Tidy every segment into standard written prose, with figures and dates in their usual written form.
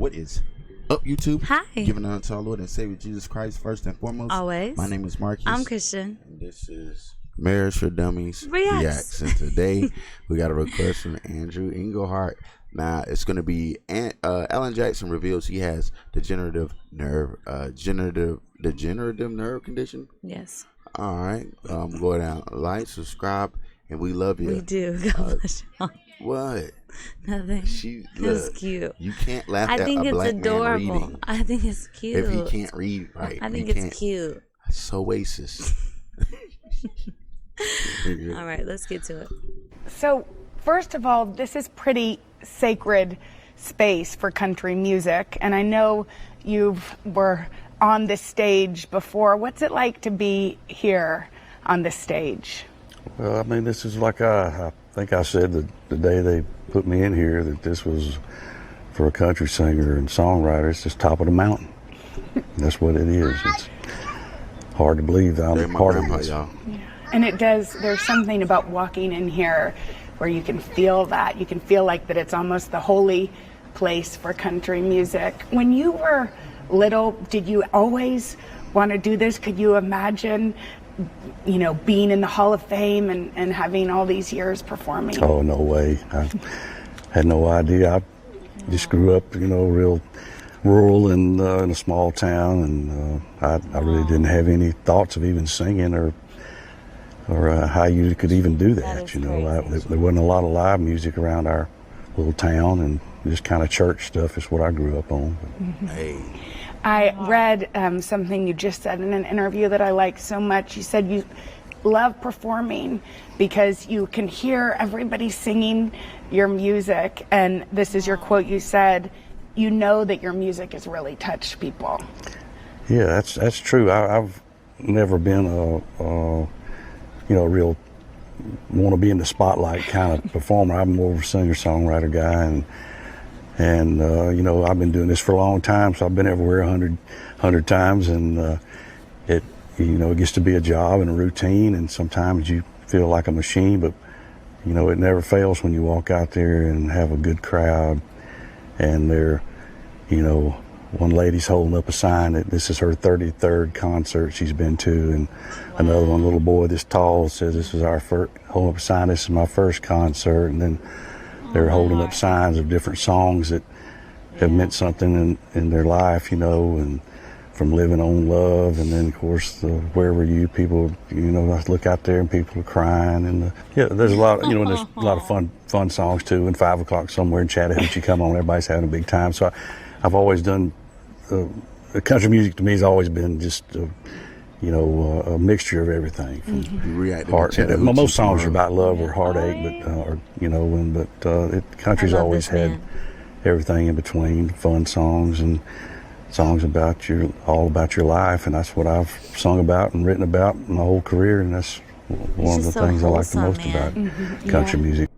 What is up, YouTube? Hi. Giving honor to our Lord and Savior Jesus Christ first and foremost. Always. My name is Marcus. I'm Christian. And this is Marriage for Dummies Reacts. And today we got a request from Andrew Englehart. Now it's going to be Alan Jackson reveals he has degenerative nerve condition. Yes. All right. Go down, like, subscribe, and we love you. We do. God bless you. What? Nothing. It's cute. You can't laugh I at think a it's black adorable. man reading. I think it's cute. If he can't read right, I think it's cute. So racist. Mm-hmm. All right, let's get to it. So, first of all, this is pretty sacred space for country music, and I know you were on this stage before. What's it like to be here on this stage? Well, I mean, this is like I think I said the day they put me in here that this was for a country singer and songwriter. It's just top of the mountain. That's what it is. It's hard to believe that I'm part of this. Yeah. And it does, there's something about walking in here where you can feel that. You can feel like that it's almost the holy place for country music. When you were little, did you always want to do this? Could you imagine, you know, being in the Hall of Fame and having all these years performing? Oh, no way. I had no idea. I just grew up, you know, real rural and in a small town, and I really didn't have any thoughts of even singing or how you could even do that. You know, there wasn't a lot of live music around our little town, and just kind of church stuff is what I grew up on. Mm-hmm. Hey. I read something you just said in an interview that I liked so much. You said you love performing because you can hear everybody singing your music, and this is your quote. You said, you know that your music has really touched people. Yeah, that's true. I've never been a real want to be in the spotlight kind of performer. I'm more of a singer-songwriter guy, and you know, I've been doing this for a long time, so I've been everywhere 100 times, and it gets to be a job and a routine, and sometimes you feel like a machine, but you know, it never fails when you walk out there and have a good crowd, and they're, you know, one lady's holding up a sign that this is her 33rd concert she's been to, and another one, little boy this tall, says this is our first, holding up a sign, this is my first concert, and then they're holding up signs of different songs that have meant something in their life, you know, and from Living on Love, and then of course Where Were You, people, you know, I look out there and people are crying, and yeah, there's a lot, you know, and there's a lot of fun songs too, and 5 o'clock somewhere in Chattahoochee come on, everybody's having a big time. So I've always done, country music to me has always been just, you know, a mixture of everything. From most songs are about love or heartache, but or you know, country's always had everything in between, fun songs and songs about all about your life, and that's what I've sung about and written about my whole career, and that's one of the things I like the most about country music.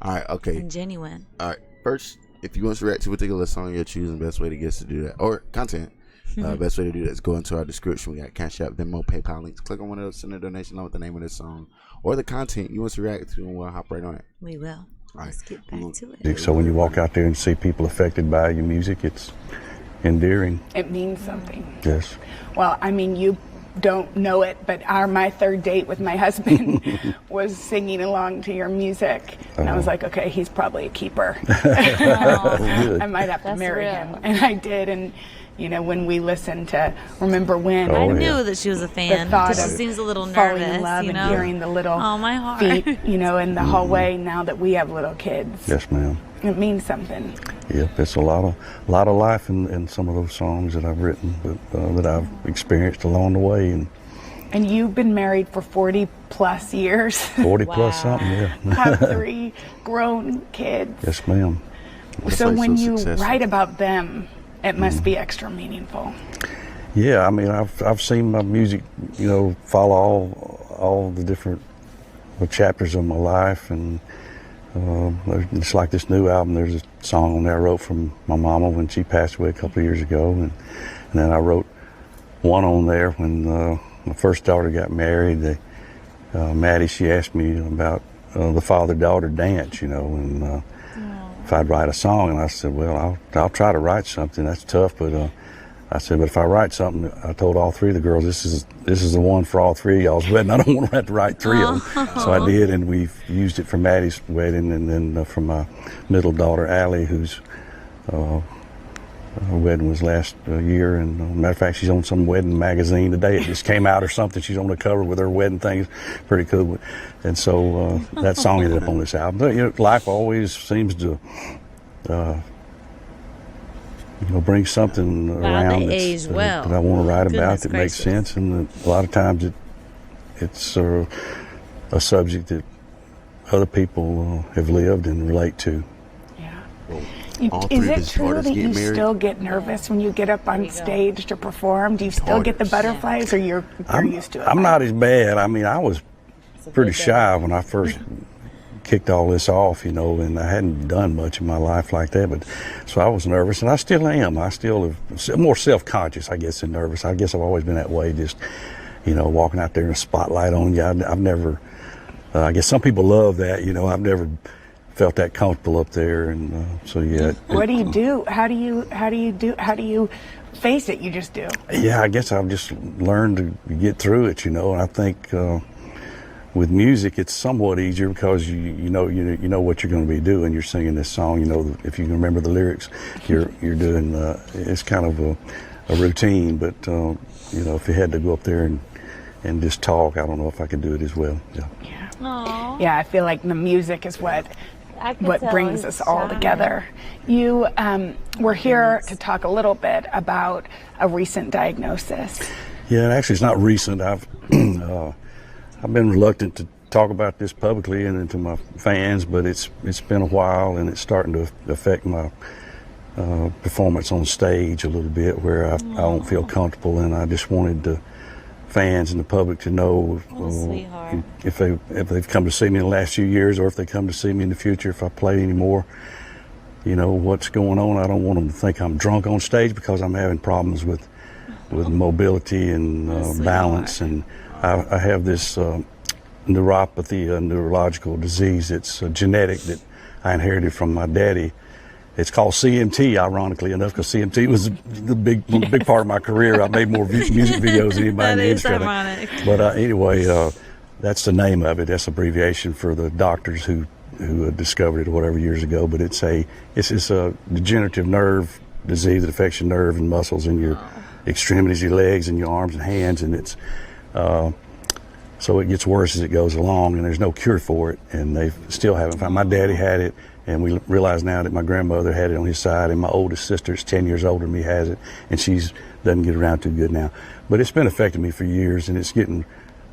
All right, okay. And genuine. All right, first, if you want to react to a particular song you're choosing, best way to get us to do that, or content, best way to do that is go into our description. We got Cash App, Venmo, PayPal links. Click on one of those, send a donation along with the name of this song or the content you want to react to, and we'll hop right on it. We will. All right. Let's get back to it. So when you walk out there and see people affected by your music, it's endearing. It means something. Yes. Well, I mean, you don't know it, but my third date with my husband was singing along to your music, and I was like, okay, he's probably a keeper. I might have to marry him, and I did. And you know, when we listened to Remember When, I knew that she was a fan because she seems a little nervous, falling in love, you know? and hearing the little my heart. feet, you know, in the hallway. Now that we have little kids, Yes, ma'am. it means something. Yeah, there's a lot of life in some of those songs that I've written, but that I've experienced along the way. And you've been married for 40 plus years. 40 plus something, yeah. Have 3 grown kids. Yes, ma'am. So when you write about them, it must be extra meaningful. Yeah, I mean, I've seen my music, you know, follow all the different chapters of my life, and it's like this new album. There's a song on there I wrote from my mama when she passed away a couple of years ago, and then I wrote one on there when my first daughter got married. Maddie, she asked me about the father-daughter dance, you know, and if I'd write a song, and I said, well, I'll try to write something. That's tough, but I said, but if I write something, I told all three of the girls, this is the one for all three of y'all's wedding. I don't want to have to write three of them. So I did, and we've used it for Maddie's wedding, and then for my middle daughter, Allie, whose her wedding was last year. And matter of fact, she's on some wedding magazine today. It just came out or something. She's on the cover with her wedding thing. Pretty cool. And so that song ended up on this album. But, you know, life always seems to bring something around that I want to write about that makes sense, and a lot of times it's a subject that other people have lived and relate to. Yeah. Is it true that you still get nervous when you get up on stage to perform? Do you still get the butterflies, or you're used to it? I'm not as bad. I mean, I was pretty shy when I first kicked all this off, and I hadn't done much in my life like that, but so I was nervous, and I still am. I still am more self-conscious, I guess, than nervous. I guess I've always been that way, just, walking out there in a spotlight on you. I've never, I guess some people love that, I've never felt that comfortable up there, and so yeah. What do you do? How do you face it? You just do? Yeah, I guess I've just learned to get through it, and I think, with music, it's somewhat easier because you know what you're going to be doing. You're singing this song. If you can remember the lyrics, you're doing. It's kind of a routine. But if you had to go up there and just talk, I don't know if I could do it as well. Yeah. Aww. Yeah, I feel like the music is what brings us all together. You we're here to talk a little bit about a recent diagnosis. Yeah, actually, it's not recent. I've been reluctant to talk about this publicly and to my fans, but it's been a while, and it's starting to affect my performance on stage a little bit, where I don't feel comfortable, and I just wanted the fans and the public to know if they've come to see me in the last few years, or if they come to see me in the future, if I play anymore, what's going on. I don't want them to think I'm drunk on stage, because I'm having problems with mobility and balance, and I have this neuropathy, a neurological disease. It's genetic that I inherited from my daddy. It's called CMT, ironically enough, because CMT was the big part of my career. I made more music videos than anybody in the industry. Ironic. But anyway, that's the name of it. That's abbreviation for the doctors who discovered it or whatever years ago. But it's a degenerative nerve disease that affects your nerve and muscles in your extremities, your legs and your arms and hands, and it's so it gets worse as it goes along, and there's no cure for it, and they still haven't found. My daddy had it, and we realize now that my grandmother had it on his side, and my oldest sister is 10 years older than me, has it, and she's doesn't get around too good now. But it's been affecting me for years, and it's getting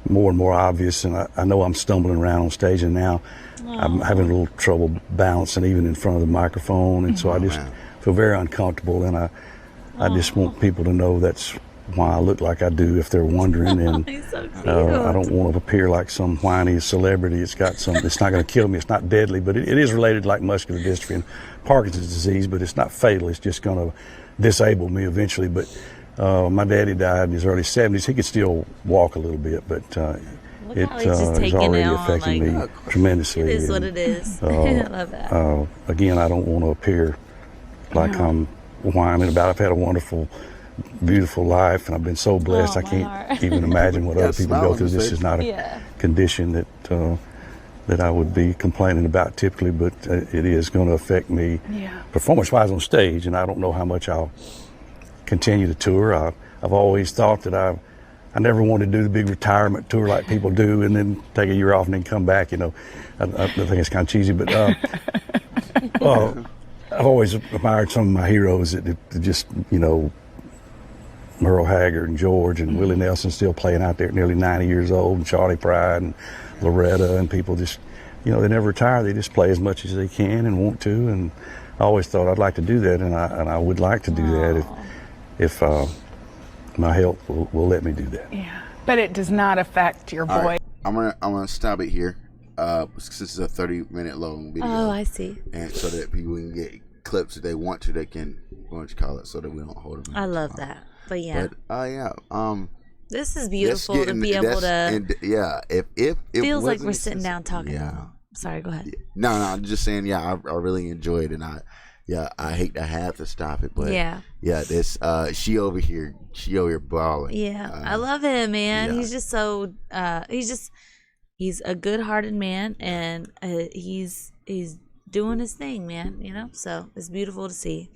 more and more obvious, and I know I'm stumbling around on stage, and now I'm having a little trouble balancing even in front of the microphone, and so I just feel very uncomfortable, and I just want people to know that's why I look like I do, if they're wondering. And He's so cute. I don't want to appear like some whiny celebrity. It's not going to kill me. It's not deadly, but it is related, like muscular dystrophy and Parkinson's disease, but it's not fatal. It's just going to disable me eventually. But my daddy died in his early 70s. He could still walk a little bit, but it is already affecting me tremendously. It is what it is. I love that. Again, I don't want to appear like I'm whining about it. I've had a wonderful, beautiful life, and I've been so blessed. I can't even imagine what other people go through. This is not a condition that I would be complaining about typically, but it is going to affect me performance-wise on stage, and I don't know how much I'll continue to tour. I've always thought that I never wanted to do the big retirement tour like people do and then take a year off and then come back. I think it's kind of cheesy, but I've always admired some of my heroes that just, Merle Haggard and George and Willie Nelson still playing out there at nearly 90 years old, and Charlie Pride and Loretta, and people just, they never retire. They just play as much as they can and want to, and I always thought I'd like to do that, and I would like to do that if my health will let me do that. Yeah, but it does not affect your voice. Right. I'm gonna stop it here, since it's a 30-minute long video. Oh, I see. And so that people can get clips if they want to, they can, what you call it, so that we don't hold them. I love that. But yeah. This is beautiful to be able to. And if feels like wasn't we're sitting down talking. Yeah. Sorry, go ahead. No, I'm just saying. Yeah, I really enjoyed it, and I hate to have to stop it, but this she over here balling. Yeah, I love him, man. He's just so he's a good-hearted man, and he's doing his thing, man. You know, so it's beautiful to see.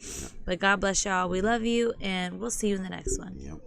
But God bless y'all. We love you, and we'll see you in the next one. Yep.